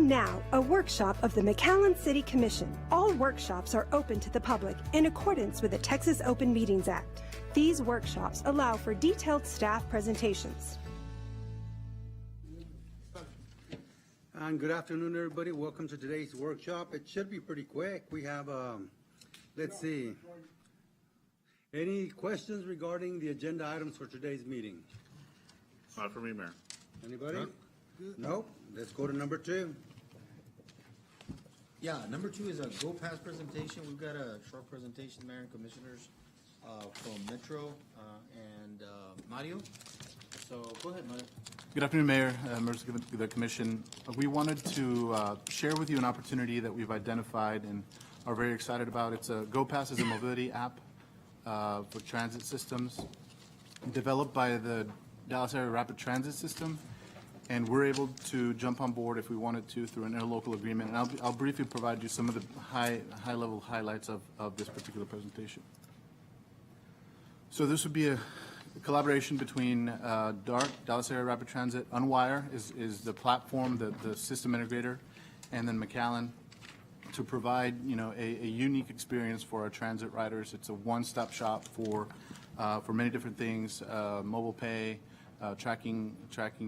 And now, a workshop of the McAllen City Commission. All workshops are open to the public in accordance with the Texas Open Meetings Act. These workshops allow for detailed staff presentations. And good afternoon, everybody. Welcome to today's workshop. It should be pretty quick. We have, let's see, any questions regarding the agenda items for today's meeting? Not for me, Mayor. Anybody? Nope. Let's go to number 2. Yeah, number 2 is a GoPass presentation. We've got a short presentation, Mayor and Commissioners, from Metro and Mario. So go ahead, Mario. Good afternoon, Mayor, members of the Commission. We wanted to share with you an opportunity that we've identified and are very excited about. It's GoPass is a mobility app for transit systems developed by the Dallas Area Rapid Transit System, and we're able to jump on board if we wanted to through an interlocal agreement. And I'll briefly provide you some of the high-level highlights of this particular presentation. So this would be a collaboration between DART, Dallas Area Rapid Transit, Unwire is the platform, the system integrator, and then McAllen to provide a unique experience for our transit riders. It's a one-stop shop for many different things, mobile pay, tracking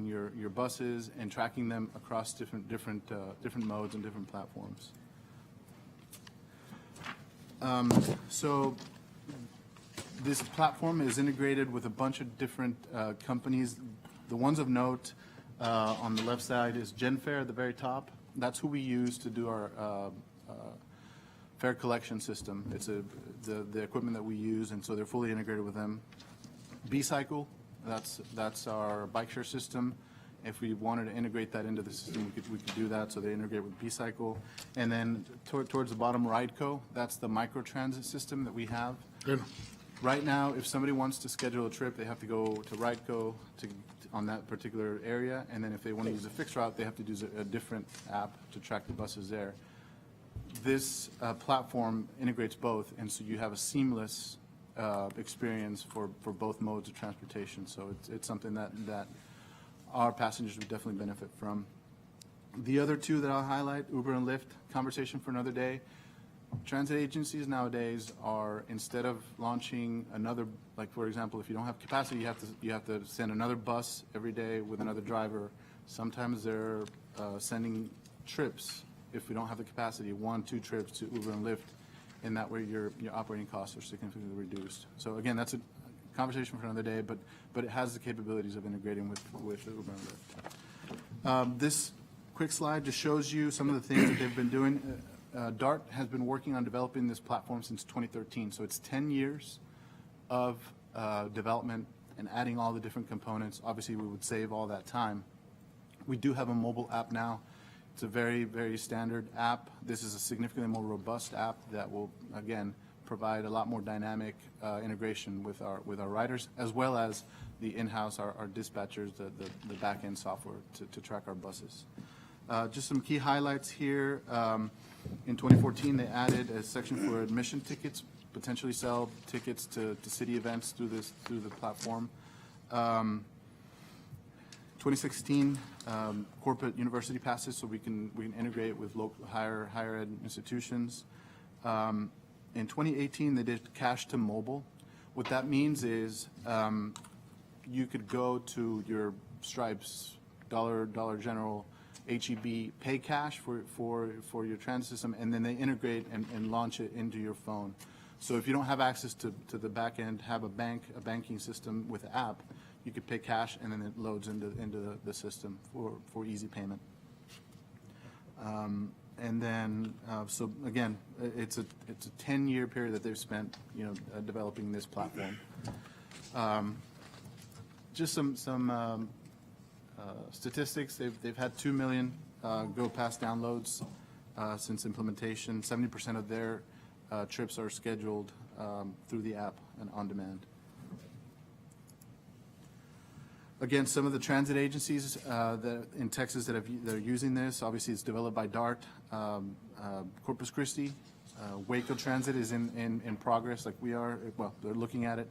your buses and tracking them across different modes and different platforms. So this platform is integrated with a bunch of different companies. The ones of note on the left side is GenFare at the very top. That's who we use to do our fare collection system. It's the equipment that we use, and so they're fully integrated with them. B-Cycle, that's our bike share system. If we wanted to integrate that into the system, we could do that, so they integrate with B-Cycle. And then towards the bottom, Rideco, that's the microtransit system that we have. Good. Right now, if somebody wants to schedule a trip, they have to go to Rideco on that particular area, and then if they want to use a fixed route, they have to use a different app to track the buses there. This platform integrates both, and so you have a seamless experience for both modes of transportation. So it's something that our passengers would definitely benefit from. The other two that I'll highlight, Uber and Lyft, conversation for another day. Transit agencies nowadays are, instead of launching another, like for example, if you don't have capacity, you have to send another bus every day with another driver. Sometimes they're sending trips, if we don't have the capacity, 1-2 trips to Uber and Lyft, and that way your operating costs are significantly reduced. So again, that's a conversation for another day, but it has the capabilities of integrating with Uber and Lyft. This quick slide just shows you some of the things that they've been doing. DART has been working on developing this platform since 2013, so it's 10 years of development and adding all the different components. Obviously, we would save all that time. We do have a mobile app now. It's a very, very standard app. This is a significantly more robust app that will, again, provide a lot more dynamic integration with our riders, as well as the in-house, our dispatchers, the back-end software to track our buses. Just some key highlights here. In 2014, they added a section for admission tickets, potentially sell tickets to city events through the platform. 2016, corporate university passes, so we can integrate with local higher ed institutions. In 2018, they did cash to mobile. What that means is you could go to your Stripes, Dollar General, HEB, pay cash for your transit system, and then they integrate and launch it into your phone. So if you don't have access to the back end, have a banking system with the app, you could pay cash and then it loads into the system for easy payment. And then, so again, it's a 10-year period that they've spent, developing this platform. Just some statistics. They've had 2 million GoPass downloads since implementation. 70% of their trips are scheduled through the app and on demand. Again, some of the transit agencies in Texas that are using this, obviously it's developed by DART, Corpus Christi, Waco Transit is in progress like we are. Well, they're looking at it.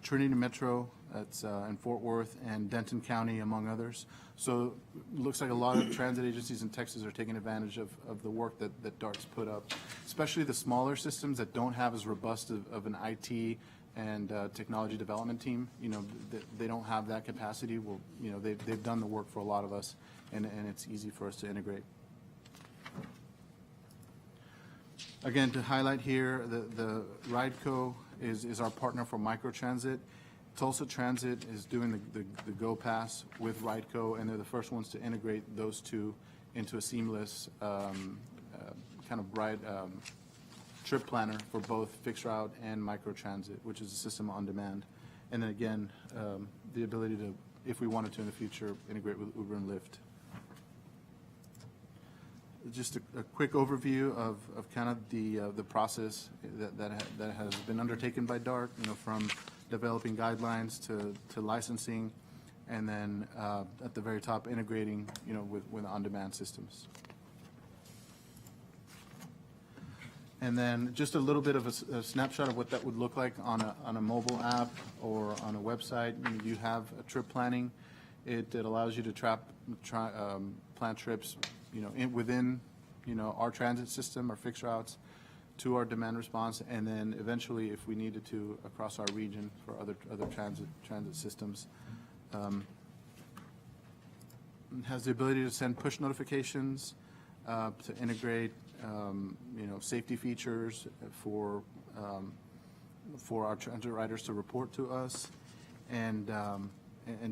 Trinity Metro, That's in Fort Worth and Denton County, among others. So it looks like a lot of transit agencies in Texas are taking advantage of the work that DART's put up, especially the smaller systems that don't have as robust of an IT and technology development team. You know, they don't have that capacity. Well, you know, they've done the work for a lot of us, and it's easy for us to integrate. Again, to highlight here, the RideCo is our partner for microtransit. Tulsa Transit is doing the GoPass with RideCo, and they're the first ones to integrate those two into a seamless kind of ride trip planner for both fixed route and microtransit, which is a system on demand. And then again, the ability to, if we wanted to in the future, integrate with Uber and Lyft. Just a quick overview of kind of the process that has been undertaken by DART, you know, from developing guidelines to licensing, and then at the very top, integrating, you know, with on-demand systems. And then just a little bit of a snapshot of what that would look like on a mobile app or on a website. You have a trip planning. It allows you to plan trips, you know, within, you know, our transit system, our fixed routes, to our demand response, and then eventually, if we needed to, across our region for other transit systems. It has the ability to send push notifications, to integrate, you know, safety features for our transit riders to report to us, and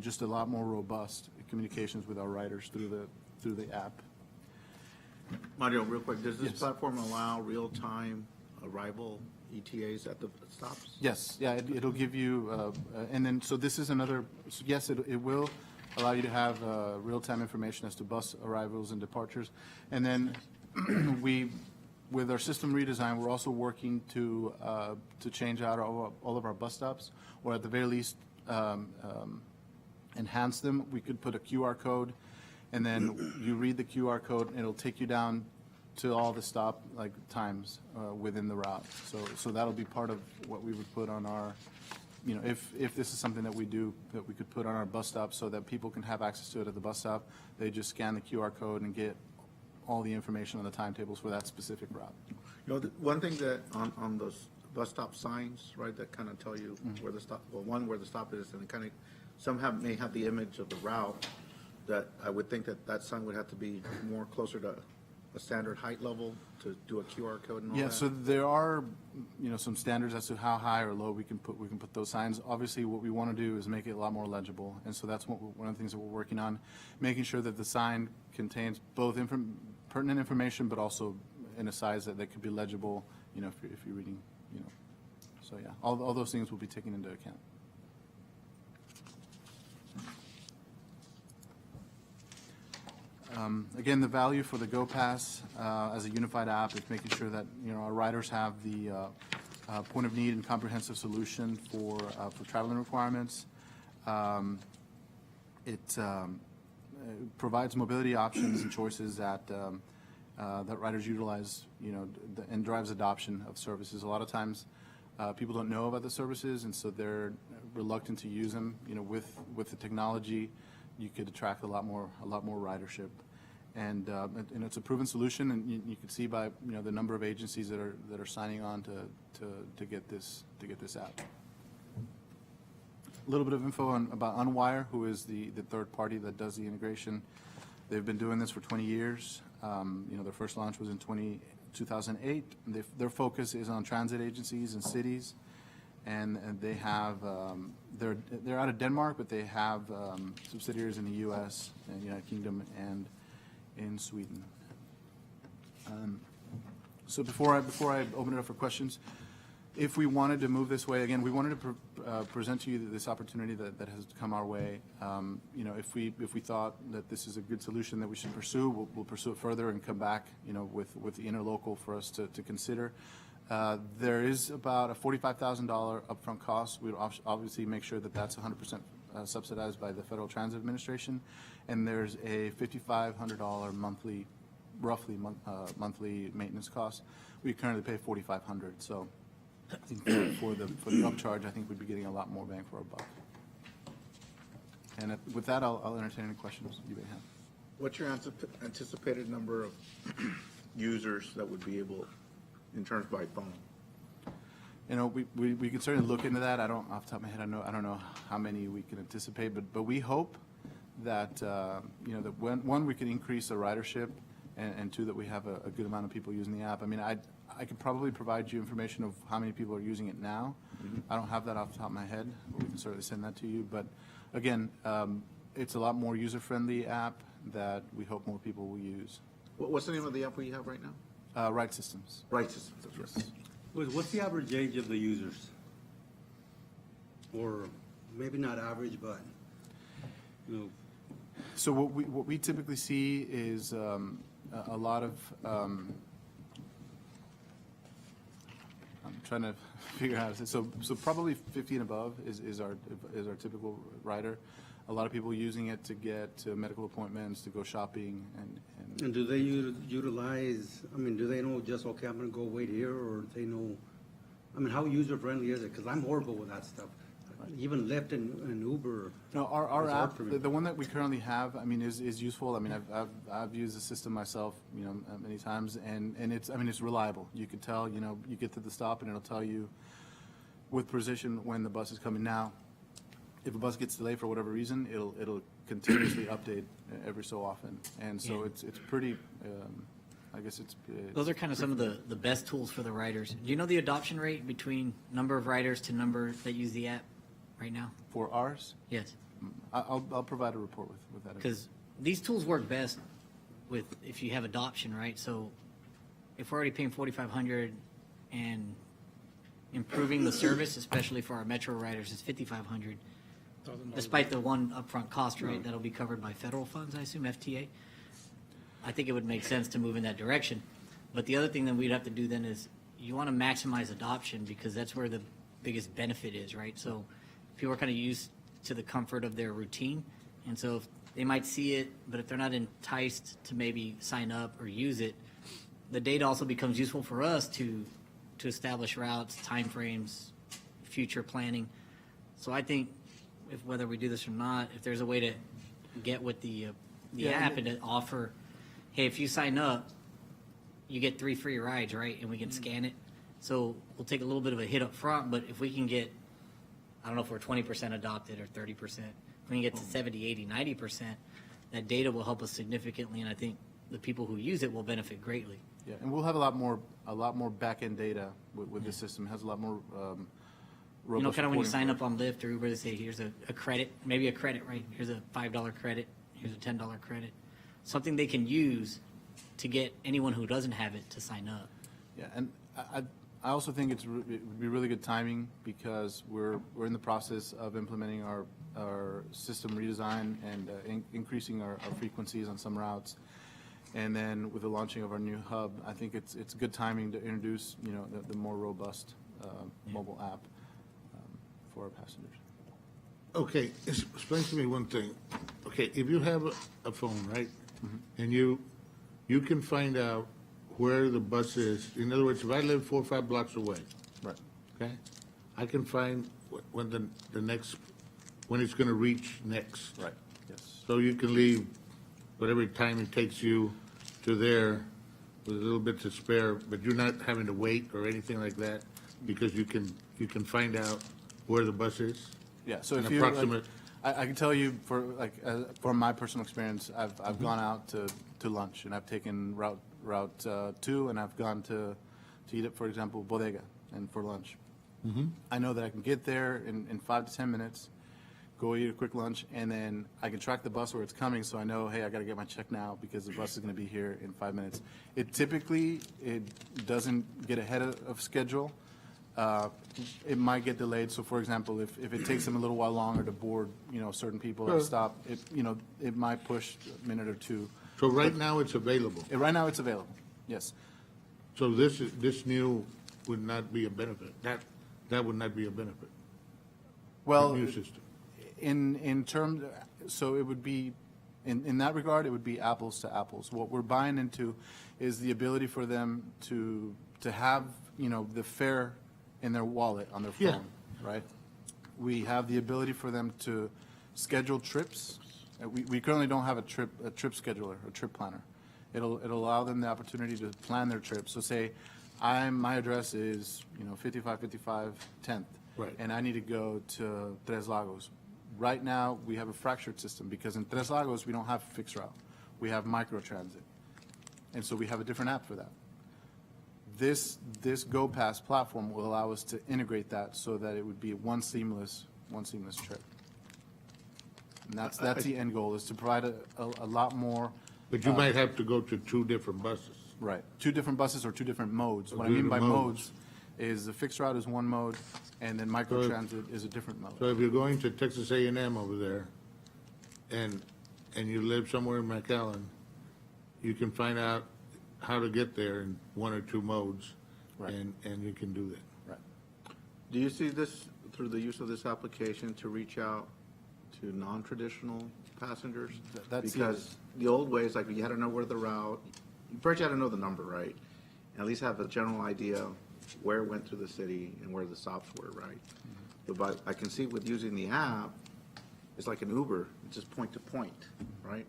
just a lot more robust communications with our riders through the app. Mario, real quick, does this Yes. platform allow real-time arrival ETAs at the stops? Yes, yeah, it'll give you, and then, so this is another, so yes, it will allow you to have real-time information as to bus arrivals and departures. And then with our system redesign, we're also working to change out all of our bus stops, or at the very least, enhance them. We could put a QR code, and then you read the QR code, and it'll take you down to all the stop times within the route. So that'll be part of what we would put on our, you know, if this is something that we do, that we could put on our bus stop so that people can have access to it at the bus stop. They just scan the QR code and get all the information on the timetables for that specific route. You know, one thing that on those bus stop signs, right, that kind of tell you where the stop, well, one, where the stop is, and kind of, some may have the image of the route, that I would think that sign would have to be more closer to a standard height level to do a QR code and all that. Yeah, so there are, you know, some standards as to how high or low we can put those signs. Obviously, what we want to do is make it a lot more legible, and so that's one of the things that we're working on, making sure that the sign contains both pertinent information, but also in a size that could be legible, you know, if you're reading, you know. So yeah, all those things will be taken into account. Again, the value for the GoPass as a unified app is making sure that, you know, our riders have the point of need and comprehensive solution for traveling requirements. It provides mobility options and choices that riders utilize, you know, and drives adoption of services. A lot of times, people don't know about the services, and so they're reluctant to use them. You know, with the technology, you could attract a lot more ridership, and it's a proven solution, and you can see by, you know, the number of agencies that are signing on to get this app. A little bit of info about Unwire, who is the third party that does the integration. They've been doing this for 20 years. You know, their first launch was in 2008. Their focus is on transit agencies and cities. And they have, they're out of Denmark, but they have subsidiaries in the U.S. and United Kingdom and in Sweden. So before I open it up for questions, if we wanted to move this way, again, we wanted to present to you this opportunity that has come our way. You know, if we thought that this is a good solution that we should pursue, we'll pursue it further and come back, you know, with the interlocal for us to consider. There is about a $45,000 upfront cost. We would obviously make sure that that's 100% subsidized by the Federal Transit Administration, and there's a $5,500 monthly, roughly monthly maintenance cost. We currently pay $4,500. So I think for the upcharge, I think we'd be getting a lot more bang for our buck. And with that, I'll entertain any questions you may have. What's your anticipated number of users that would be able, in terms by phone? You know, we can certainly look into that. I don't, off the top of my head, I don't know how many we can anticipate, but we hope that, you know, that one, we can increase the ridership, and two, that we have a good amount of people using the app. I mean, I could probably provide you information of how many people are using it now. I don't have that off the top of my head, but we can certainly send that to you. But again, it's a lot more user-friendly app that we hope more people will use. What's the name of the app we have right now? Ride Systems. Right Systems, that's right. What's the average age of the users? Or maybe not average, but, you know, So what we typically see is a lot of, I'm trying to figure out how to say, so probably 50 and above is our typical rider. A lot of people using it to get to medical appointments, to go shopping, and do they utilize, I mean, do they know just, okay, I'm gonna go wait here, or they know, I mean, how user-friendly is it? Because I'm horrible with that stuff. Even Lyft and Uber. No, our It's app, hard for me. the one that we currently have, I mean, is useful. I mean, I've used the system myself, you know, many times, and it's, I mean, it's reliable. You can tell, you know, you get to the stop and it'll tell you with precision when the bus is coming. Now, if a bus gets delayed for whatever reason, it'll continuously update every so often, and so Yeah. it's pretty. I guess it's. Those are kind of some of the best tools for the riders. Do you know the adoption rate between number of riders to number that use the app right now? For ours. Yes, I'll provide a report with that. because these tools work best with if you have adoption, right? So if we're already paying $4,500 and improving the service, especially for our metro riders, is $5,500. Despite the one upfront cost, right, that'll be covered by federal funds, I assume, FTA. I think it would make sense to move in that direction. But the other thing that we'd have to do then is you want to maximize adoption, because that's where the biggest benefit is, right? So people are kind of used to the comfort of their routine. And so if they might see it, but if they're not enticed to maybe sign up or use it, the data also becomes useful for us to establish routes, timeframes, future planning. So I think whether we do this or not, if there's a way to get with the Yeah, app and to offer, hey, if you sign up, you get 3 free rides, right? And we can scan it. So we'll take a little bit of a hit up front, but if we can get, I don't know if we're 20% adopted or 30%, if we can get to 70, 80, 90%, that data will help us significantly, and I think the people who use it will benefit greatly. Yeah, and we'll have a lot more back-end data with this system. It has a lot more robust. You know, kind of when you reporting sign for up on Lyft or Uber, they say, here's a credit, maybe a credit, right? Here's a $5 credit, here's a $10 credit. Something they can use to get anyone who doesn't have it to sign up. Yeah, and I also think it would be really good timing, because we're in the process of implementing our system redesign and increasing our frequencies on some routes. And then with the launching of our new hub, I think it's good timing to introduce, you know, the more robust mobile app for our passengers. Okay, explain to me one thing. Okay, if you have a phone, right, and you can find out where the bus is. In other words, if I live 4 or 5 blocks away, Right. okay, I can find when the next, when it's going to reach next. Right. Yes. So you can leave whatever time it takes you to there with a little bit to spare, but you're not having to wait or anything like that, because you can find out where the bus is. Yeah, so An if you, approximate- I can tell you from my personal experience, I've gone out to lunch, and I've taken route 2, and I've gone to eat at, for example, Bodega, and for lunch. I know that I can get there in 5 to 10 minutes, go eat a quick lunch, and then I can track the bus where it's coming, so I know, hey, I got to get my check now because the bus is going to be here in 5 minutes. It typically doesn't get ahead of schedule. It might get delayed. So, for example, if it takes them a little while longer to board, you know, certain people at a stop, it might push a minute or two. So right now it's available. Right now, it's available. Yes. So this new would not be a benefit. That would not be a benefit. Well, The new system. in terms, so it would be, in that regard, it would be apples to apples. What we're buying into is the ability for them to have, you know, the fare in their wallet on their phone, Yeah. right? We have the ability for them to schedule trips. We currently don't have a trip scheduler, a trip planner. It'll allow them the opportunity to plan their trip. So say, my address is, 5555 10th. Right. And I need to go to Tres Lagos. Right now, we have a fractured system because in Tres Lagos, we don't have fixed route. We have microtransit. And so we have a different app for that. This GoPass platform will allow us to integrate that so that it would be one seamless trip. And that's the end goal, is to provide a lot more. But you might have to go to 2 different buses. Right. 2 different buses or 2 different modes. What I Two mean by different modes is the fixed route is one mode, and then microtransit is a different mode. So if you're going to Texas A&M over there, and you live somewhere in McAllen, you can find out how to get there in 1 or 2 modes, Right. and you can do that. Right. Do you see this, through the use of this application, to reach out to non-traditional passengers? That's Because the old ways, like, you had to know where the route, first you had to know the number, right? And at least have a general idea where it went through the city and where the stops were, right? But I can see with using the app, it's like an Uber, it's just point to point, right?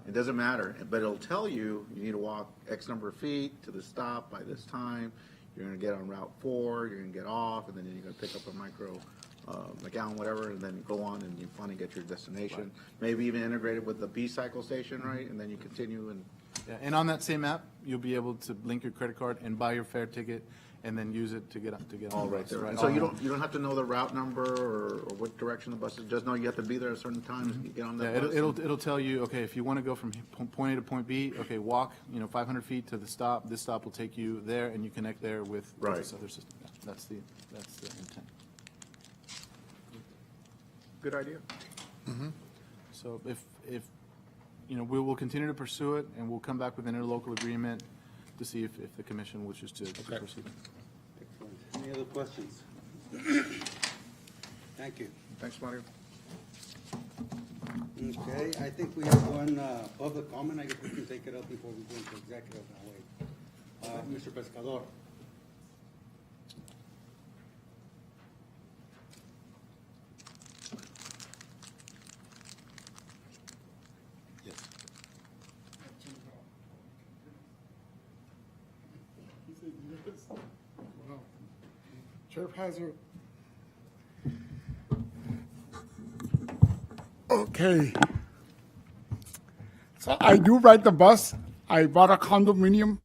It doesn't matter, but it'll tell you, you need to walk X number of feet to the stop by this time, you're gonna get on Route 4, you're gonna get off, and then you're gonna pick up a micro, McAllen, whatever, and then go on and you finally get your destination. Maybe even integrated with the B-cycle station, right? And then you continue and, Yeah, and on that same app, you'll be able to link your credit card and buy your fare ticket, and then use it to get on all the right bus. there. Right. And so you don't have to know the route number or what direction the bus is, just know you have to be there at certain times, you get on Yeah, that bus. it'll tell you, okay, if you want to go from point A to point B, okay, walk, 500 feet to the stop. This stop will take you there, and you connect there with Right. this other system. Yeah, that's the intent. Good idea. So if we will continue to pursue it, and we'll come back with an interlocal agreement to see if the commission wishes to proceed. Excellent. Any other questions? Thank you. Thanks, Mario. Okay, I think we have one public comment. I guess we can take it up before we go into executive that way. Mr. Pescador. Yes. Sheriff Hazard. Okay. So I do ride the bus. I bought a condominium